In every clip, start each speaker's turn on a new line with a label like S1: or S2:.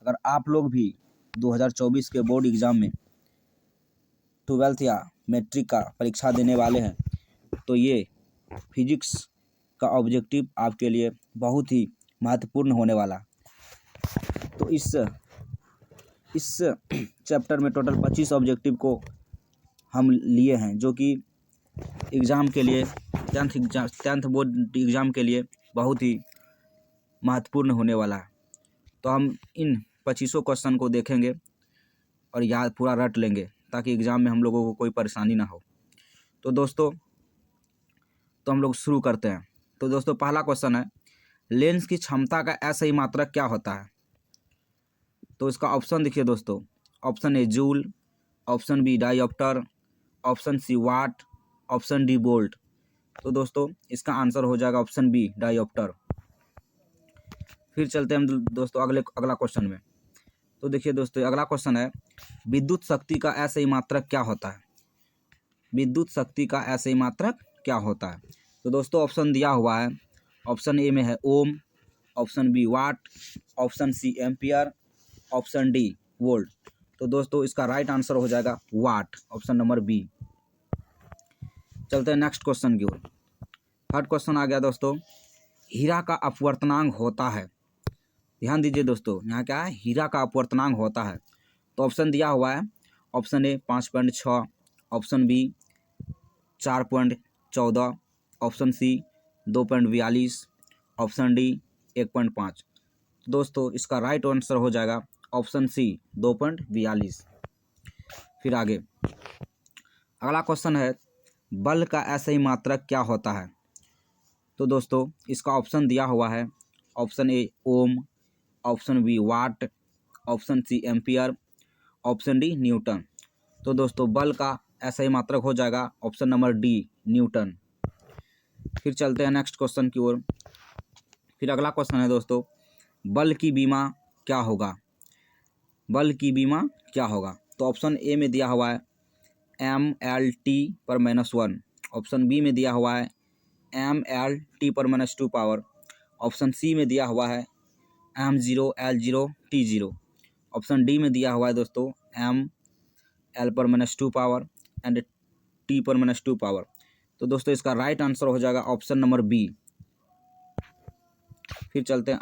S1: अगर आप लोग भी 2024 के बोर्ड एग्ज़ाम में 12th या मैट्रिक का परीक्षा देने वाले हैं तो ये फिजिक्स का ऑब्जेक्टिव आपके लिए बहुत ही महत्वपूर्ण होने वाला। तो इस चैप्टर में टोटल 25 ऑब्जेक्टिव को हम लिए हैं, जो कि एग्ज़ाम के लिए 10th बोर्ड एग्ज़ाम के लिए बहुत ही महत्वपूर्ण होने वाला है। तो हम इन 25 क्वेश्चन को देखेंगे और याद पूरा रट लेंगे ताकि एग्ज़ाम में हम लोगों को कोई परेशानी ना हो। तो दोस्तों हम लोग शुरू करते हैं। तो दोस्तों पहला क्वेश्चन है, लेंस की क्षमता का असही मात्रक क्या होता है? तो इसका ऑप्शन देखिए दोस्तों, option A joule, option B dioptre, option C watt, option D volt. तो दोस्तों इसका आंसर हो जाएगा ऑप्शन बी डायोप्टर। फिर चलते हैं हम दोस्तों अगला क्वेश्चन में। तो देखिए दोस्तों अगला क्वेश्चन है, विद्युत शक्ति का असही मात्रक क्या होता है? विद्युत शक्ति का असही मात्रक क्या होता है? तो दोस्तों ऑप्शन दिया हुआ है, ऑप्शन ए में है ohm, option B watt, option C ampere, option D volt. तो दोस्तों इसका राइट आंसर हो जाएगा वाट, ऑप्शन नंबर बी। चलते हैं नेक्स्ट क्वेश्चन की ओर। थर्ड क्वेश्चन आ गया दोस्तों, हीरा का अपवर्तनांक होता है। ध्यान दीजिए दोस्तों, यहाँ क्या है, हीरा का अपवर्तनांक होता है। तो ऑप्शन दिया हुआ है, option A 5.6, option B 4.14, option C 2.42, option D 1.5। दोस्तों इसका राइट आंसर हो जाएगा ऑप्शन सी 2.42। फिर आगे अगला क्वेश्चन है, बल का असही मात्रक क्या होता है? तो दोस्तों इसका ऑप्शन दिया हुआ है, option A ohm, option B watt, option C ampere, option D newton. तो दोस्तों बल का असही मात्रक हो जाएगा ऑप्शन नंबर डी न्यूटन। फिर चलते हैं नेक्स्ट क्वेश्चन की ओर। फिर अगला क्वेश्चन है दोस्तों, बल की बीमा क्या होगा? बल की बीमा क्या होगा? तो ऑप्शन ए में दिया हुआ है ML/T/-1, ऑप्शन बी में दिया हुआ है ML/T/-2 पावर, ऑप्शन सी में दिया हुआ है M0L0T0, ऑप्शन डी में दिया हुआ है दोस्तों ML/-2 power and T/-2 power. तो दोस्तों इसका राइट आंसर हो जाएगा ऑप्शन नंबर बी। फिर चलते हैं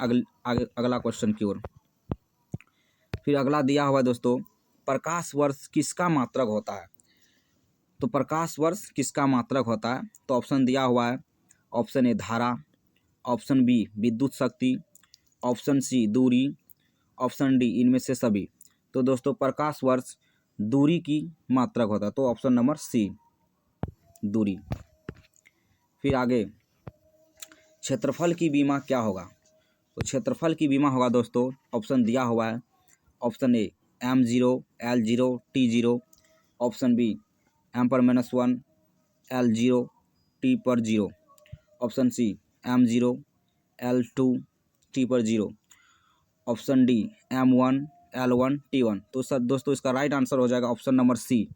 S1: अगला क्वेश्चन की ओर। फिर अगला दिया हुआ है दोस्तों, प्रकाश वर्ष किसका मात्रक होता है? तो प्रकाश वर्ष किसका मात्रक होता है? तो ऑप्शन दिया हुआ है, ऑप्शन ए धारा, ऑप्शन बी विद्युत शक्ति, ऑप्शन सी दूरी, ऑप्शन डी इनमें से सभी। तो दोस्तों प्रकाश वर्ष दूरी की मात्रक होता है, तो ऑप्शन नंबर सी दूरी। फिर आगे क्षेत्रफल की बीमा क्या होगा? तो क्षेत्रफल की बीमा होगा दोस्तों, ऑप्शन दिया हुआ है, option A M0L0T0, option B M/-1 L0T/0, option C M0L2T/0, option D M1L1T1। तो सर दोस्तों इसका राइट आंसर हो जाएगा ऑप्शन नंबर सी।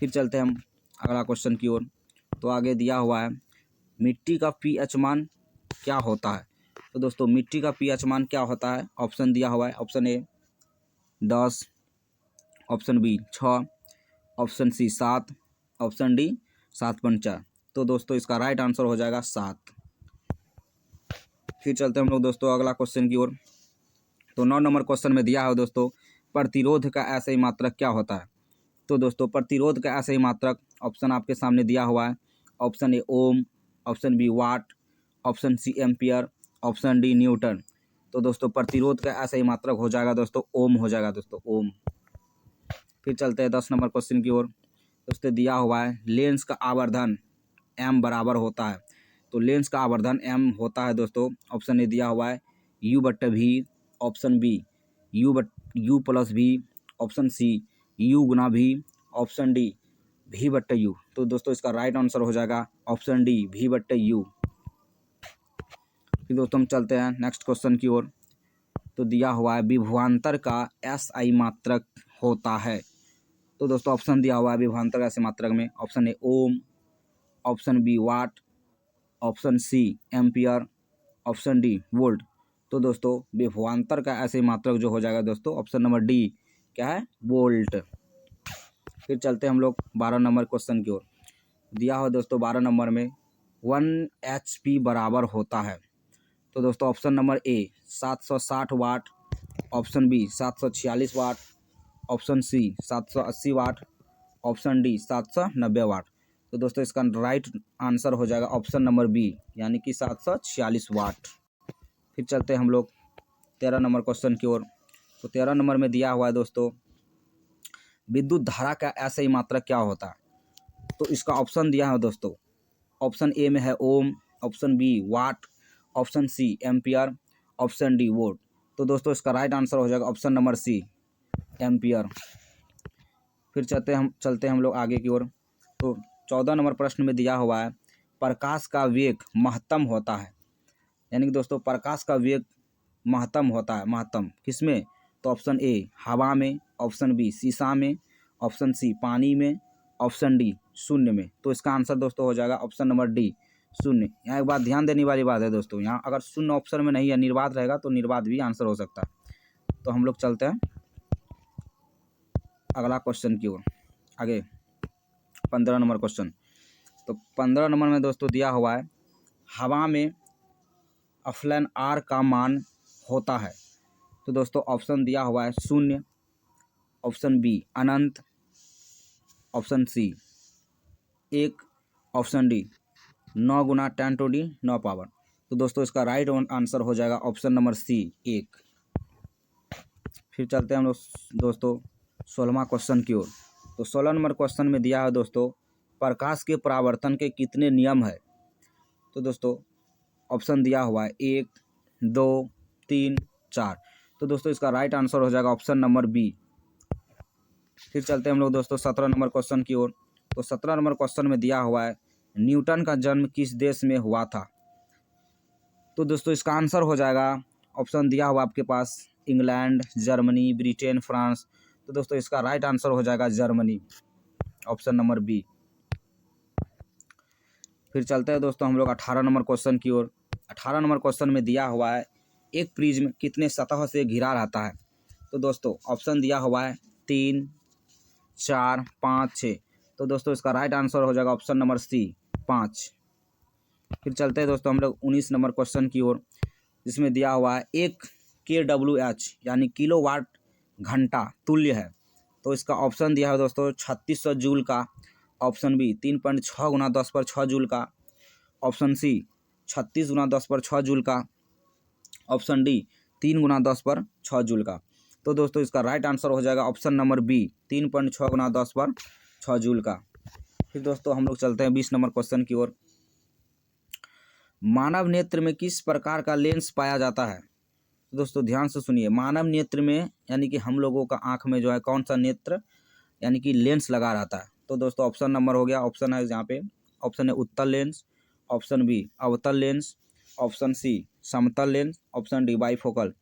S1: फिर चलते हैं हम अगला क्वेश्चन की ओर। तो आगे दिया हुआ है, मिट्टी का pH मान क्या होता है? तो दोस्तों मिट्टी का pH मान क्या होता है? ऑप्शन दिया हुआ है, option A 10, option B 6, option C 7, option D 7.4। तो दोस्तों इसका राइट आंसर हो जाएगा 7। फिर चलते हैं हम लोग दोस्तों अगला क्वेश्चन की ओर। तो 9 नंबर क्वेश्चन में दिया है दोस्तों, प्रतिरोध का असही मात्रक क्या होता है? तो दोस्तों प्रतिरोध का असही मात्रक ऑप्शन आपके सामने दिया हुआ है, option A ohm, option B watt, option C ampere, option D newton. तो दोस्तों प्रतिरोध का असही मात्रक हो जाएगा दोस्तों ओम हो जाएगा दोस्तों ओम। फिर चलते हैं 10 नंबर क्वेश्चन की ओर। दोस्तों दिया हुआ है, लेंस का आवर्धन m बराबर होता है। तो लेंस का आवर्धन m होता है दोस्तों, ऑप्शन ए दिया हुआ है U/V, option B U+V, option C U×V, option D V/U। तो दोस्तों इसका राइट आंसर हो जाएगा ऑप्शन डी V/U। फिर दोस्तों हम चलते हैं नेक्स्ट क्वेश्चन की ओर। तो दिया हुआ है, विभवांतर का SI मात्रक होता है। तो दोस्तों ऑप्शन दिया हुआ है विभवांतर का SI मात्रक में, option A ohm, option B watt, option C ampere, option D volt. तो दोस्तों विभवांतर का ऐसे मात्रक जो हो जाएगा दोस्तों ऑप्शन नंबर डी क्या है, वोल्ट। फिर चलते हम लोग 12 नंबर क्वेश्चन की ओर। दिया हो दोस्तों 12 नंबर में 1 HP बराबर होता है। तो दोस्तों option number A 760 watt, option B 746 watt, option C 780 watt, option D 790 watt. तो दोस्तों इसका राइट आंसर हो जाएगा ऑप्शन नंबर बी यानी कि 746 वाट। फिर चलते हैं हम लोग 13 नंबर क्वेश्चन की ओर। तो 13 नंबर में दिया हुआ है दोस्तों विद्युत धारा का ऐसा ही मात्रक क्या होता है। तो इसका ऑप्शन दिया है दोस्तों, ऑप्शन ए में है ohm, option B watt, option C ampere, option D volt. तो दोस्तों इसका राइट आंसर हो जाएगा ऑप्शन नंबर सी एम्पियर। फिर चलते हैं हम लोग आगे की ओर। तो 14 नंबर प्रश्न में दिया हुआ है प्रकाश का वेग महत्तम होता है, यानी कि दोस्तों प्रकाश का वेग महत्तम होता है, महत्तम किसमें। तो ऑप्शन ए हवा में, ऑप्शन बी शीशा में, ऑप्शन सी पानी में, ऑप्शन डी शून्य में। तो इसका आंसर दोस्तों हो जाएगा ऑप्शन नंबर डी शून्य। यहाँ एक बात ध्यान देने वाली बात है दोस्तों, यहाँ अगर शून्य ऑप्शन में नहीं है, निर्वात रहेगा तो निर्वात भी आंसर हो सकता है। तो हम लोग चलते हैं अगला क्वेश्चन की ओर आगे 15 नंबर क्वेश्चन। तो 15 नंबर में दोस्तों दिया हुआ है हवा में एप्सिलॉन आर का मान होता है। तो दोस्तों ऑप्शन दिया हुआ है शून्य, ऑप्शन बी अनंत, ऑप्शन सी 1, ऑप्शन डी 9 गुना 10 टू दी 9 पावर। तो दोस्तों इसका राइट आंसर हो जाएगा ऑप्शन नंबर सी 1। फिर चलते हैं हम लोग दोस्तों 16वां क्वेश्चन की ओर। तो 16 नंबर क्वेश्चन में दिया है दोस्तों प्रकाश के परावर्तन के कितने नियम है। तो दोस्तों ऑप्शन दिया हुआ है 1, 2, 3, 4। तो दोस्तों इसका राइट आंसर हो जाएगा ऑप्शन नंबर बी। फिर चलते हैं हम लोग दोस्तों 17 नंबर क्वेश्चन की ओर। तो 17 नंबर क्वेश्चन में दिया हुआ है न्यूटन का जन्म किस देश में हुआ था। तो दोस्तों इसका आंसर हो जाएगा ऑप्शन दिया हुआ आपके पास इंग्लैंड, जर्मनी, ब्रिटेन, फ्रांस। तो दोस्तों इसका राइट आंसर हो जाएगा जर्मनी, ऑप्शन नंबर बी। फिर चलते हैं दोस्तों हम लोग 18 नंबर क्वेश्चन की ओर। 18 नंबर क्वेश्चन में दिया हुआ है एक प्रिज्म कितने सतह से घिरा रहता है। तो दोस्तों ऑप्शन दिया हुआ है 3, 4, 5, 6। तो दोस्तों इसका राइट आंसर हो जाएगा ऑप्शन नंबर सी 5। फिर चलते हैं दोस्तों हम लोग 19 नंबर क्वेश्चन की ओर, जिसमें दिया हुआ है एक kWh यानी किलोवाट घंटा तुल्य है। तो इसका ऑप्शन दिया है दोस्तों 3600 जूल का, ऑप्शन बी 3.6 गुना 10⁻6 जूल का, ऑप्शन सी 36 गुना 10⁻6 जूल का, ऑप्शन डी 3 गुना 10⁻6 जूल का। तो दोस्तों इसका राइट आंसर हो जाएगा ऑप्शन नंबर बी 3.6 गुना 10⁻6 जूल का। फिर दोस्तों हम लोग चलते हैं 20 नंबर क्वेश्चन की ओर। मानव नेत्र में किस प्रकार का लेंस पाया जाता है। तो दोस्तों ध्यान से सुनिए, मानव नेत्र में यानी कि हम लोगों का आँख में जो है कौन सा नेत्र यानी कि लेंस लगा रहता है। तो दोस्तों ऑप्शन नंबर हो गया, ऑप्शन है यहाँ पे, ऑप्शन है उत्तल लेंस, ऑप्शन बी अवतल लेंस, ऑप्शन सी समतल लेंस, ऑप्शन डी बाइफोकल।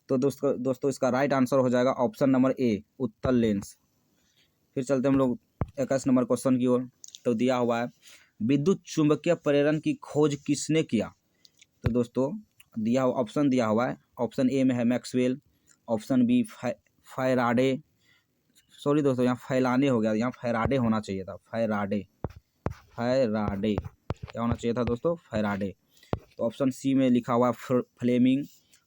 S1: तो दोस्तों इसका राइट आंसर हो जाएगा ऑप्शन नंबर ए उत्तल लेंस। फिर चलते हम लोग 21 नंबर क्वेश्चन की ओर। तो दिया हुआ है विद्युत चुंबकीय प्रेरण की खोज किसने किया। तो दोस्तों ऑप्शन दिया हुआ है, ऑप्शन ए में है Maxwell, option B Faraday, sorry दोस्तों यहाँ फैलाने हो गया, यहाँ फैराडे होना चाहिए था, फैराडे क्या होना चाहिए था दोस्तों, फैराडे। तो ऑप्शन सी में लिखा हुआ है फ्लेमिंग,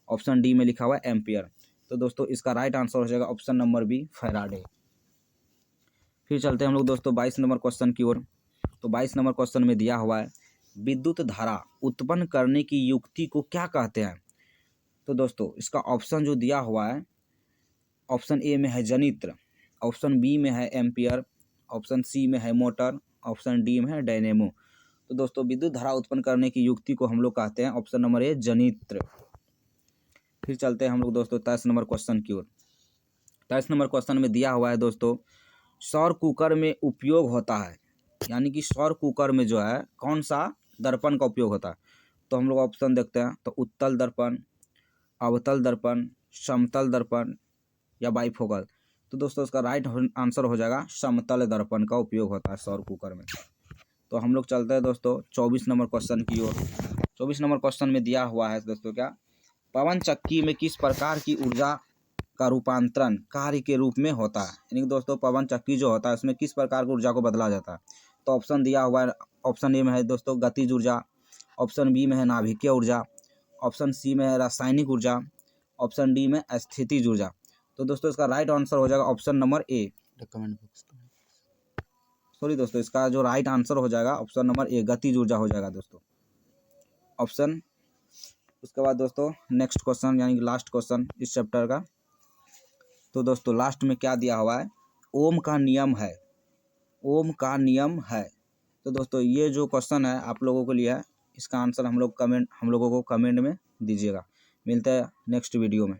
S1: ऑप्शन डी में लिखा हुआ है एम्पियर। तो दोस्तों इसका राइट आंसर हो जाएगा ऑप्शन नंबर बी फैराडे। फिर चलते हैं हम लोग दोस्तों 22 नंबर क्वेश्चन की ओर। तो 22 नंबर क्वेश्चन में दिया हुआ है विद्युत धारा उत्पन्न करने की युक्ति को क्या कहते हैं। तो दोस्तों इसका ऑप्शन जो दिया हुआ है, ऑप्शन ए में है जनित्र, ऑप्शन बी में है एम्पियर, ऑप्शन सी में है मोटर, ऑप्शन डी में है डायनेमो। तो दोस्तों विद्युत धारा उत्पन्न करने की युक्ति को हम लोग कहते हैं ऑप्शन नंबर ए जनित्र। फिर चलते हैं हम लोग दोस्तों 23 नंबर क्वेश्चन की ओर। 23 नंबर क्वेश्चन में दिया हुआ है दोस्तों सौर कुकर में उपयोग होता है, यानी कि सौर कुकर में जो है कौन सा दर्पण का उपयोग होता है। तो हम लोग ऑप्शन देखते हैं, तो उत्तल दर्पण, अवतल दर्पण, समतल दर्पण या बाइफोकल। तो दोस्तों इसका राइट आंसर हो जाएगा समतल दर्पण का उपयोग होता है सौर कुकर में। तो हम लोग चलते हैं दोस्तों 24 नंबर क्वेश्चन की ओर। 24 नंबर क्वेश्चन में दिया हुआ है दोस्तों क्या, पवन चक्की में किस प्रकार की ऊर्जा का रूपांतरण कार्य के रूप में होता है। यानी कि दोस्तों पवन चक्की जो होता है उसमें किस प्रकार की ऊर्जा को बदला जाता है। तो ऑप्शन दिया हुआ है, ऑप्शन ए में है दोस्तों गतिज ऊर्जा, ऑप्शन बी में है नाभिकीय ऊर्जा, ऑप्शन सी में है रासायनिक ऊर्जा, ऑप्शन डी में स्थितिज ऊर्जा। तो दोस्तों इसका राइट आंसर हो जाएगा ऑप्शन नंबर ए। सॉरी दोस्तों, इसका जो राइट आंसर हो जाएगा ऑप्शन नंबर ए, गतिज ऊर्जा हो जाएगा दोस्तों ऑप्शन। उसके बाद दोस्तों नेक्स्ट क्वेश्चन यानी कि लास्ट क्वेश्चन इस चैप्टर का। तो दोस्तों लास्ट में क्या दिया हुआ है, ओम का नियम है, ओम का नियम है। तो दोस्तों ये जो क्वेश्चन है आप लोगों के लिए है, इसका आंसर हम लोगों को कमेंट में दीजिएगा। मिलते हैं नेक्स्ट वीडियो में।